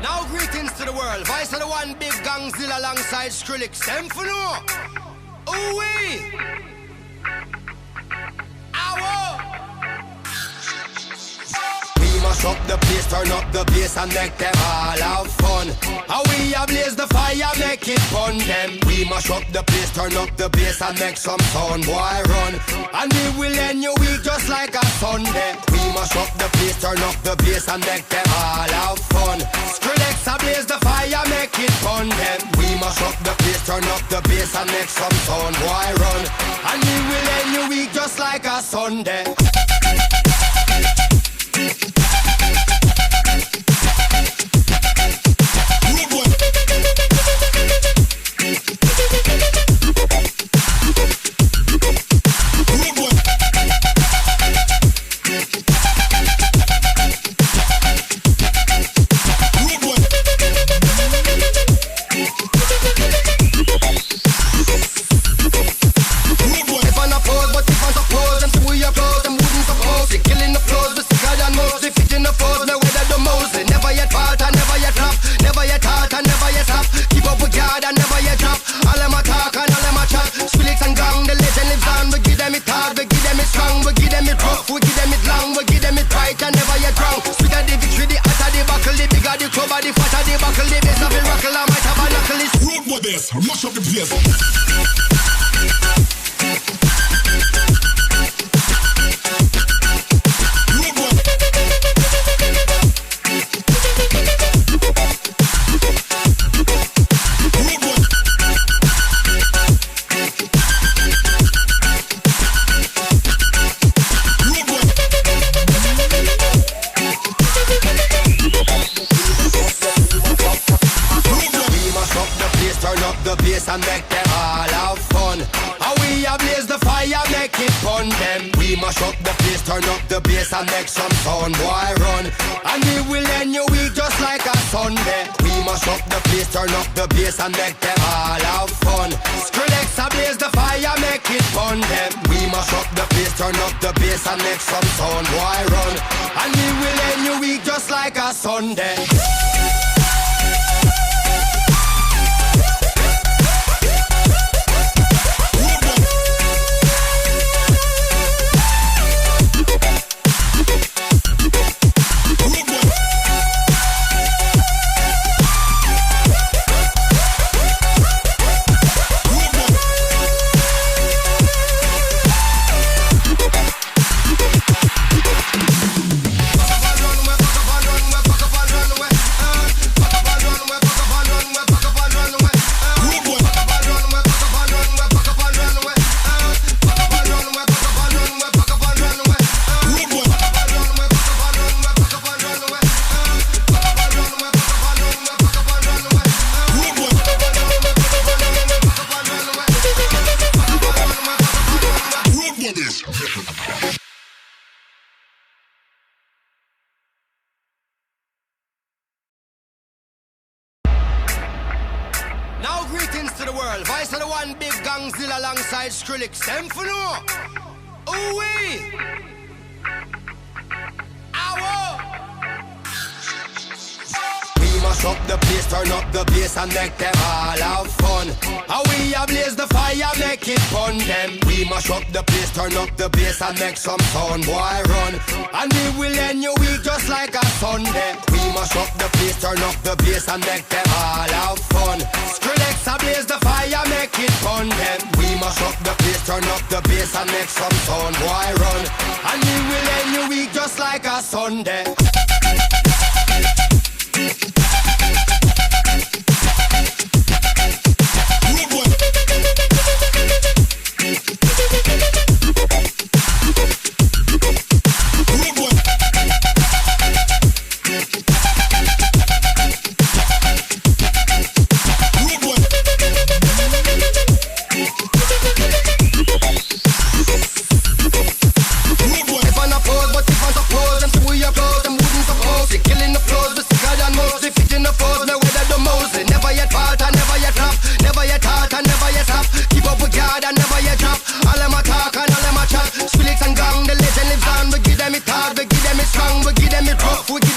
Now greetings to the world. Vice of the one big gangzilla alongside Skrillex. Them for no. Ooh-wee. Ow. Mash up the place, turn up the bass and make them all have fun. How we ablaze the fire, make it fun them. We mash up the place, turn up the bass and make some sound, boy run. And we will end your week just like a Sunday. We mash up the place, turn up the bass and make them all have fun. Skrillex ablaze the fire, make it fun them. We mash up the place, turn up the bass and make some sound, boy run. And we will end your week just like a Sunday. Mash up the place. And make them all have fun. How we ablaze the fire, make it fun them. We mash up the place, turn up the bass and make some sound, boy run. And we will end your week just like a Sunday. We mash up the place, turn up the bass and make them all have fun. Skrillex ablaze the fire, make it fun them. We mash up the place, turn up the bass and make some sound, boy run. And we will end your week just like a Sunday. Now greetings to the world. Vice of the one big gangzilla alongside Skrillex. Them for no. Ooh-wee. Ow. Mash up the place, turn up the bass and make them all have fun. How we ablaze the fire, make it fun them. We mash up the place, turn up the bass and make some sound, boy run. And we will end your week just like a Sunday. We mash up the place, turn up the bass and make them all have fun. Skrillex ablaze the fire, make it fun them. We mash up the place, turn up the bass and make some sound, boy run. And we will end your week just like a Sunday. We give them it hard, we give them it strong, we give them it rough, we give